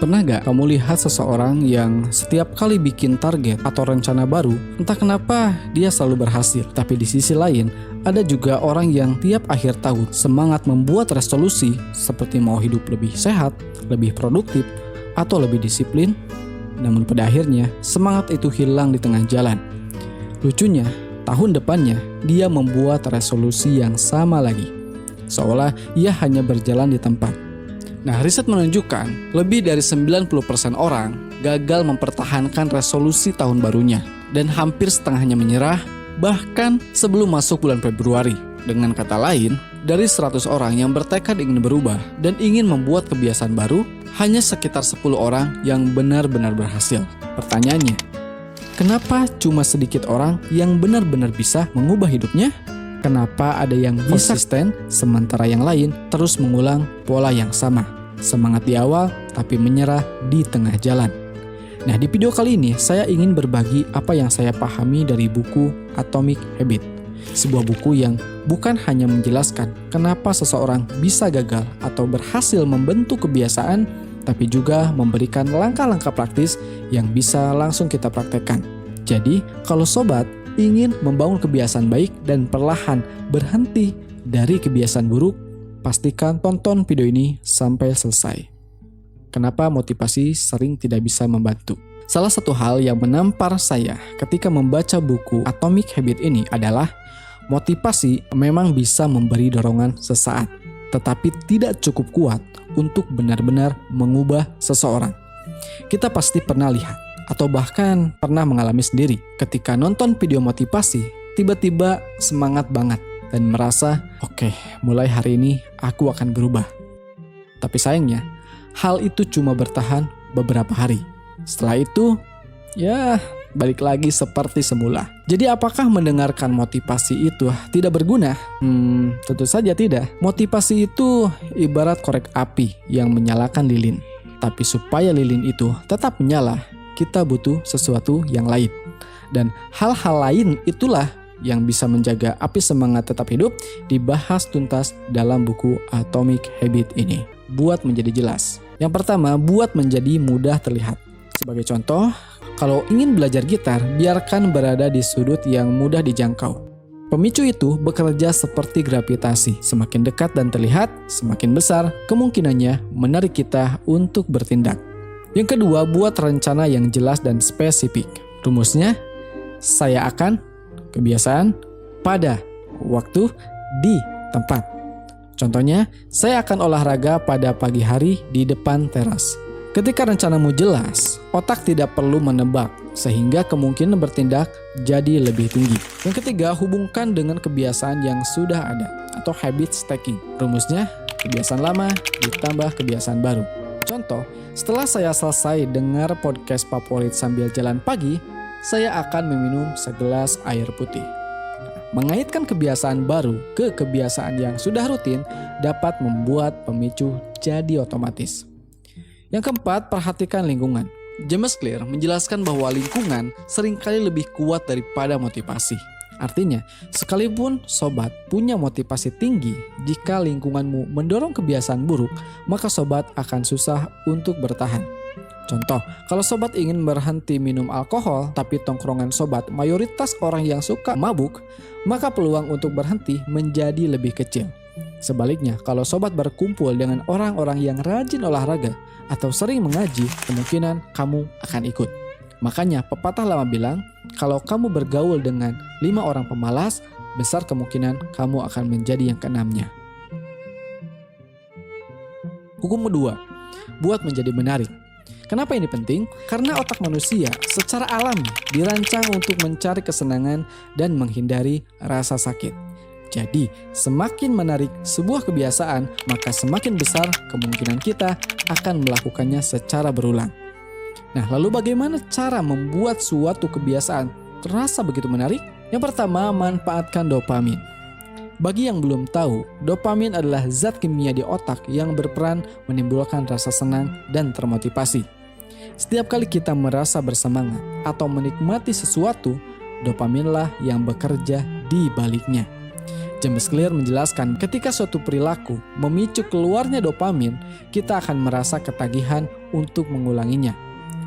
Pernah gak kamu lihat seseorang yang setiap kali bikin target atau rencana baru, entah kenapa dia selalu berhasil. Tapi di sisi lain, ada juga orang yang tiap akhir tahun semangat membuat resolusi seperti mau hidup lebih sehat, lebih produktif, atau lebih disiplin. Namun pada akhirnya, semangat itu hilang di tengah jalan. Lucunya, tahun depannya dia membuat resolusi yang sama lagi, seolah ia hanya berjalan di tempat. Nah, riset menunjukkan lebih dari 90% orang gagal mempertahankan resolusi tahun barunya dan hampir setengahnya menyerah bahkan sebelum masuk bulan Februari. Dengan kata lain, dari 100 orang yang bertekad ingin berubah dan ingin membuat kebiasaan baru, hanya sekitar 10 orang yang benar-benar berhasil. Pertanyaannya, kenapa cuma sedikit orang yang benar-benar bisa mengubah hidupnya? Kenapa ada yang konsisten, sementara yang lain terus mengulang pola yang sama? Semangat di awal, tapi menyerah di tengah jalan. Nah, di video kali ini, saya ingin berbagi apa yang saya pahami dari buku Atomic Habit. Sebuah buku yang bukan hanya menjelaskan kenapa seseorang bisa gagal atau berhasil membentuk kebiasaan, tapi juga memberikan langkah-langkah praktis yang bisa langsung kita praktekkan. Jadi, kalau sobat ingin membangun kebiasaan baik dan perlahan berhenti dari kebiasaan buruk, pastikan tonton video ini sampai selesai. Kenapa motivasi sering tidak bisa membantu? Salah satu hal yang menampar saya ketika membaca buku Atomic Habit ini adalah motivasi memang bisa memberi dorongan sesaat, tetapi tidak cukup kuat untuk benar-benar mengubah seseorang. Kita pasti pernah lihat atau bahkan pernah mengalami sendiri ketika nonton video motivasi, tiba-tiba semangat banget dan merasa, oke, mulai hari ini aku akan berubah. Tapi sayangnya, hal itu cuma bertahan beberapa hari. Setelah itu, ya balik lagi seperti semula. Jadi apakah mendengarkan motivasi itu tidak berguna? Tentu saja tidak. Motivasi itu ibarat korek api yang menyalakan lilin. Tapi supaya lilin itu tetap menyala, kita butuh sesuatu yang lain. Dan hal-hal lain itulah yang bisa menjaga api semangat tetap hidup dibahas tuntas dalam buku Atomic Habit ini. Buat menjadi jelas. Yang pertama, buat menjadi mudah terlihat. Sebagai contoh, kalau ingin belajar gitar, biarkan berada di sudut yang mudah dijangkau. Pemicu itu bekerja seperti gravitasi. Semakin dekat dan terlihat, semakin besar kemungkinannya menarik kita untuk bertindak. Yang kedua, buat rencana yang jelas dan spesifik. Rumusnya, saya akan, kebiasaan, pada, waktu, di, tempat. Contohnya, saya akan olahraga pada pagi hari di depan teras. Ketika rencanamu jelas, otak tidak perlu menebak, sehingga kemungkinan bertindak jadi lebih tinggi. Yang ketiga, hubungkan dengan kebiasaan yang sudah ada, atau habit stacking. Rumusnya, kebiasaan lama ditambah kebiasaan baru. Contoh, setelah saya selesai dengar podcast favorit sambil jalan pagi, saya akan meminum segelas air putih. Mengaitkan kebiasaan baru ke kebiasaan yang sudah rutin dapat membuat pemicu jadi otomatis. Yang keempat, perhatikan lingkungan. James Clear menjelaskan bahwa lingkungan seringkali lebih kuat daripada motivasi. Artinya, sekalipun sobat punya motivasi tinggi, jika lingkunganmu mendorong kebiasaan buruk, maka sobat akan susah untuk bertahan. Contoh, kalau sobat ingin berhenti minum alkohol, tapi tongkrongan sobat mayoritas orang yang suka mabuk, maka peluang untuk berhenti menjadi lebih kecil. Sebaliknya, kalau sobat berkumpul dengan orang-orang yang rajin olahraga atau sering mengaji, kemungkinan kamu akan ikut. Makanya pepatah lama bilang, kalau kamu bergaul dengan 5 orang pemalas, besar kemungkinan kamu akan menjadi yang keenamnya. Hukum kedua, buat menjadi menarik. Kenapa ini penting? Karena otak manusia secara alami dirancang untuk mencari kesenangan dan menghindari rasa sakit. Jadi, semakin menarik sebuah kebiasaan, maka semakin besar kemungkinan kita akan melakukannya secara berulang. Nah, lalu bagaimana cara membuat suatu kebiasaan terasa begitu menarik? Yang pertama, manfaatkan dopamin. Bagi yang belum tahu, dopamin adalah zat kimia di otak yang berperan menimbulkan rasa senang dan termotivasi. Setiap kali kita merasa bersemangat atau menikmati sesuatu, dopaminlah yang bekerja di baliknya. James Clear menjelaskan ketika suatu perilaku memicu keluarnya dopamin, kita akan merasa ketagihan untuk mengulanginya.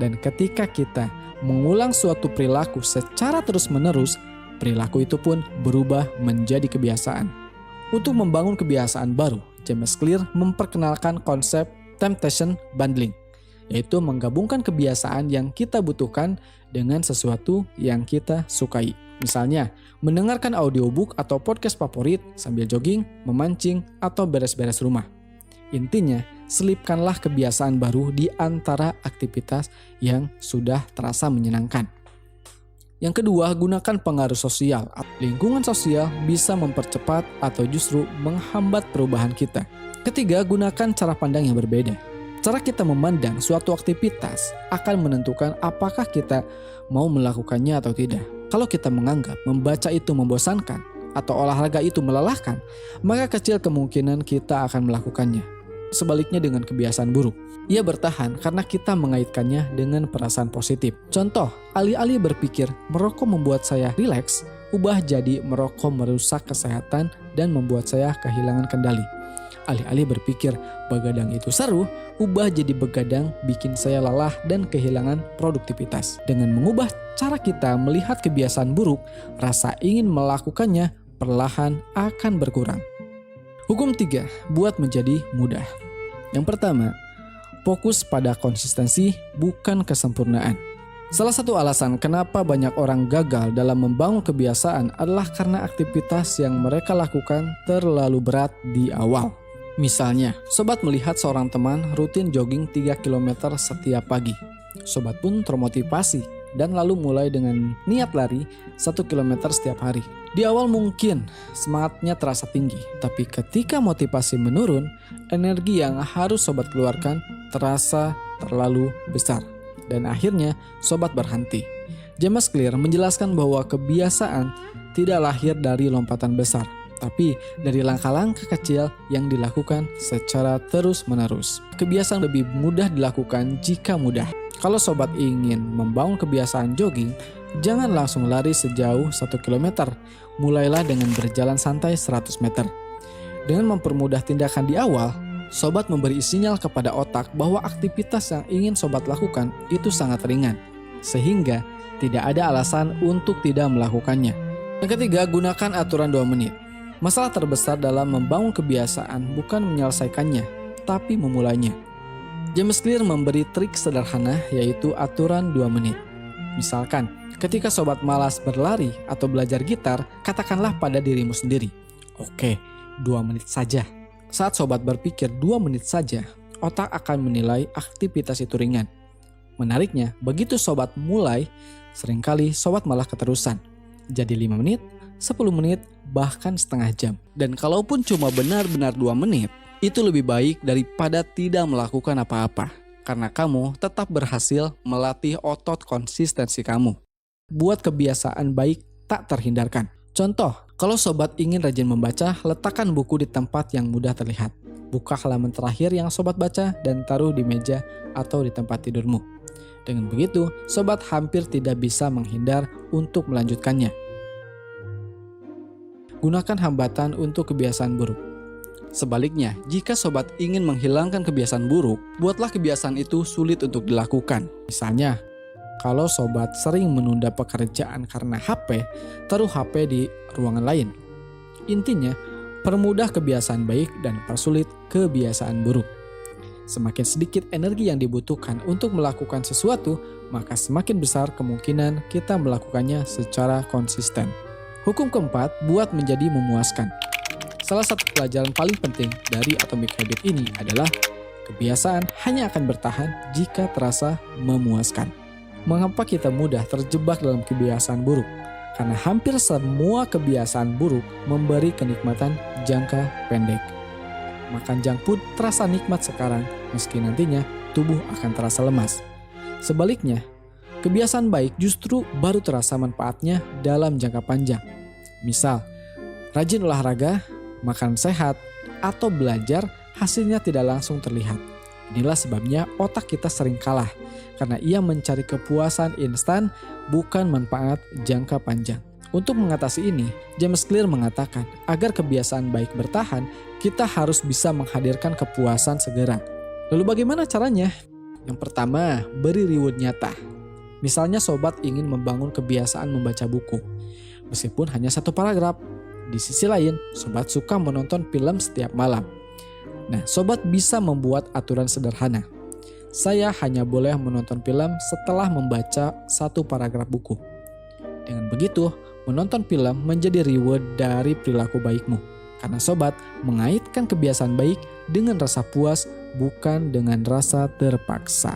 Dan ketika kita mengulang suatu perilaku secara terus-menerus, perilaku itu pun berubah menjadi kebiasaan. Untuk membangun kebiasaan baru, James Clear memperkenalkan konsep temptation bundling, yaitu menggabungkan kebiasaan yang kita butuhkan dengan sesuatu yang kita sukai. Misalnya, mendengarkan audiobook atau podcast favorit sambil jogging, memancing, atau beres-beres rumah. Intinya, selipkanlah kebiasaan baru di antara aktivitas yang sudah terasa menyenangkan. Yang kedua, gunakan pengaruh sosial. Lingkungan sosial bisa mempercepat atau justru menghambat perubahan kita. Ketiga, gunakan cara pandang yang berbeda. Cara kita memandang suatu aktivitas akan menentukan apakah kita mau melakukannya atau tidak. Kalau kita menganggap membaca itu membosankan atau olahraga itu melelahkan, maka kecil kemungkinan kita akan melakukannya. Sebaliknya dengan kebiasaan buruk, ia bertahan karena kita mengaitkannya dengan perasaan positif. Contoh, alih-alih berpikir merokok membuat saya rileks, ubah jadi merokok merusak kesehatan dan membuat saya kehilangan kendali. Alih-alih berpikir begadang itu seru, ubah jadi begadang bikin saya lelah dan kehilangan produktivitas. Dengan mengubah cara kita melihat kebiasaan buruk, rasa ingin melakukannya perlahan akan berkurang. Hukum 3, buat menjadi mudah. Yang pertama, fokus pada konsistensi bukan kesempurnaan. Salah satu alasan kenapa banyak orang gagal dalam membangun kebiasaan adalah karena aktivitas yang mereka lakukan terlalu berat di awal. Misalnya, sobat melihat seorang teman rutin jogging 3 km setiap pagi. Sobat pun termotivasi dan lalu mulai dengan niat lari 1 km setiap hari. Di awal mungkin semangatnya terasa tinggi, tapi ketika motivasi menurun, energi yang harus sobat keluarkan terasa terlalu besar. Dan akhirnya sobat berhenti. James Clear menjelaskan bahwa kebiasaan tidak lahir dari lompatan besar, tapi dari langkah-langkah kecil yang dilakukan secara terus-menerus. Kebiasaan lebih mudah dilakukan jika mudah. Kalau sobat ingin membangun kebiasaan jogging, jangan langsung lari sejauh 1 km. Mulailah dengan berjalan santai 100 meter. Dengan mempermudah tindakan di awal, sobat memberi sinyal kepada otak bahwa aktivitas yang ingin sobat lakukan itu sangat ringan, sehingga tidak ada alasan untuk tidak melakukannya. Yang ketiga, gunakan aturan 2 menit. Masalah terbesar dalam membangun kebiasaan bukan menyelesaikannya, tapi memulainya. James Clear memberi trik sederhana, yaitu aturan 2 menit. Misalkan, ketika sobat malas berlari atau belajar gitar, katakanlah pada dirimu sendiri, "Oke, 2 menit saja." Saat sobat berpikir 2 menit saja, otak akan menilai aktivitas itu ringan. Menariknya, begitu sobat mulai, seringkali sobat malah keterusan. Jadi 5 menit, 10 menit, bahkan setengah jam. Dan kalaupun cuma benar-benar 2 menit, itu lebih baik daripada tidak melakukan apa-apa. Karena kamu tetap berhasil melatih otot konsistensi kamu. Buat kebiasaan baik tak terhindarkan. Contoh, kalau sobat ingin rajin membaca, letakkan buku di tempat yang mudah terlihat. Buka halaman terakhir yang sobat baca dan taruh di meja atau di tempat tidurmu. Dengan begitu, sobat hampir tidak bisa menghindar untuk melanjutkannya. Gunakan hambatan untuk kebiasaan buruk. Sebaliknya, jika sobat ingin menghilangkan kebiasaan buruk, buatlah kebiasaan itu sulit untuk dilakukan. Misalnya, kalau sobat sering menunda pekerjaan karena HP, taruh HP di ruangan lain. Intinya, permudah kebiasaan baik dan persulit kebiasaan buruk. Semakin sedikit energi yang dibutuhkan untuk melakukan sesuatu, maka semakin besar kemungkinan kita melakukannya secara konsisten. Hukum keempat, buat menjadi memuaskan. Salah satu pelajaran paling penting dari Atomic Habit ini adalah kebiasaan hanya akan bertahan jika terasa memuaskan. Mengapa kita mudah terjebak dalam kebiasaan buruk? Karena hampir semua kebiasaan buruk memberi kenikmatan jangka pendek. Makan junk food terasa nikmat sekarang, meski nantinya tubuh akan terasa lemas. Sebaliknya, kebiasaan baik justru baru terasa manfaatnya dalam jangka panjang. Misal, rajin olahraga, makan sehat, atau belajar hasilnya tidak langsung terlihat. Inilah sebabnya otak kita sering kalah, karena ia mencari kepuasan instan bukan manfaat jangka panjang. Untuk mengatasi ini, James Clear mengatakan agar kebiasaan baik bertahan, kita harus bisa menghadirkan kepuasan segera. Lalu bagaimana caranya? Yang pertama, beri reward nyata. Misalnya sobat ingin membangun kebiasaan membaca buku, meskipun hanya 1 paragraf. Di sisi lain, sobat suka menonton film setiap malam. Nah, sobat bisa membuat aturan sederhana. Saya hanya boleh menonton film setelah membaca 1 paragraf buku. Dengan begitu, menonton film menjadi reward dari perilaku baikmu. Karena sobat mengaitkan kebiasaan baik dengan rasa puas, bukan dengan rasa terpaksa.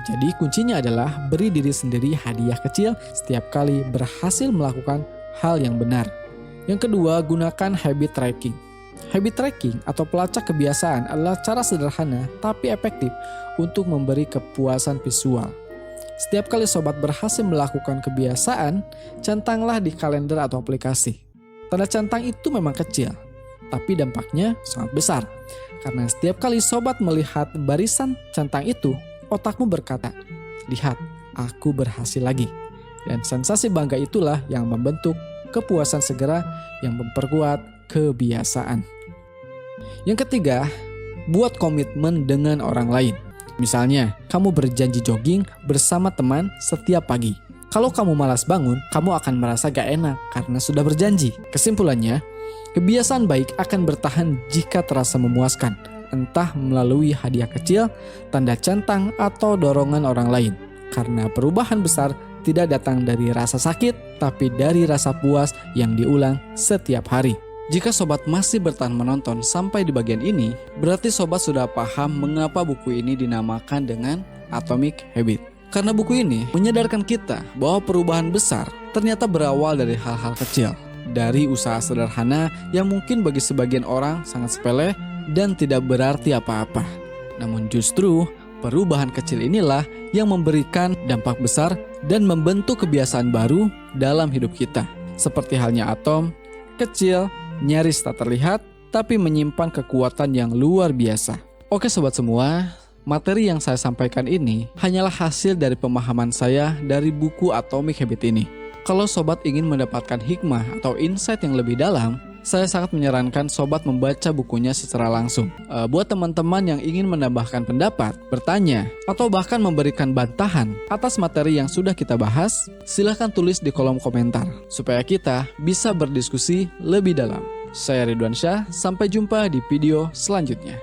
Jadi kuncinya adalah beri diri sendiri hadiah kecil setiap kali berhasil melakukan hal yang benar. Yang kedua, gunakan habit tracking. Habit tracking atau pelacak kebiasaan adalah cara sederhana tapi efektif untuk memberi kepuasan visual. Setiap kali sobat berhasil melakukan kebiasaan, centanglah di kalender atau aplikasi. Tanda centang itu memang kecil, tapi dampaknya sangat besar. Karena setiap kali sobat melihat barisan centang itu, otakmu berkata, "Lihat, aku berhasil lagi." Dan sensasi bangga itulah yang membentuk kepuasan segera yang memperkuat kebiasaan. Yang ketiga, buat komitmen dengan orang lain. Misalnya, kamu berjanji jogging bersama teman setiap pagi. Kalau kamu malas bangun, kamu akan merasa gak enak karena sudah berjanji. Kesimpulannya, kebiasaan baik akan bertahan jika terasa memuaskan, entah melalui hadiah kecil, tanda centang, atau dorongan orang lain. Karena perubahan besar tidak datang dari rasa sakit, tapi dari rasa puas yang diulang setiap hari. Jika sobat masih bertahan menonton sampai di bagian ini, berarti sobat sudah paham mengapa buku ini dinamakan dengan Atomic Habit. Karena buku ini menyadarkan kita bahwa perubahan besar ternyata berawal dari hal-hal kecil. Dari usaha sederhana yang mungkin bagi sebagian orang sangat sepele dan tidak berarti apa-apa. Namun justru perubahan kecil inilah yang memberikan dampak besar dan membentuk kebiasaan baru dalam hidup kita. Seperti halnya atom, kecil, nyaris tak terlihat, tapi menyimpan kekuatan yang luar biasa. Oke sobat semua, materi yang saya sampaikan ini hanyalah hasil dari pemahaman saya dari buku Atomic Habit ini. Kalau sobat ingin mendapatkan hikmah atau insight yang lebih dalam, saya sangat menyarankan sobat membaca bukunya secara langsung. Buat teman-teman yang ingin menambahkan pendapat, bertanya, atau bahkan memberikan bantahan atas materi yang sudah kita bahas, silahkan tulis di kolom komentar supaya kita bisa berdiskusi lebih dalam. Saya Ridwan Syah, sampai jumpa di video selanjutnya.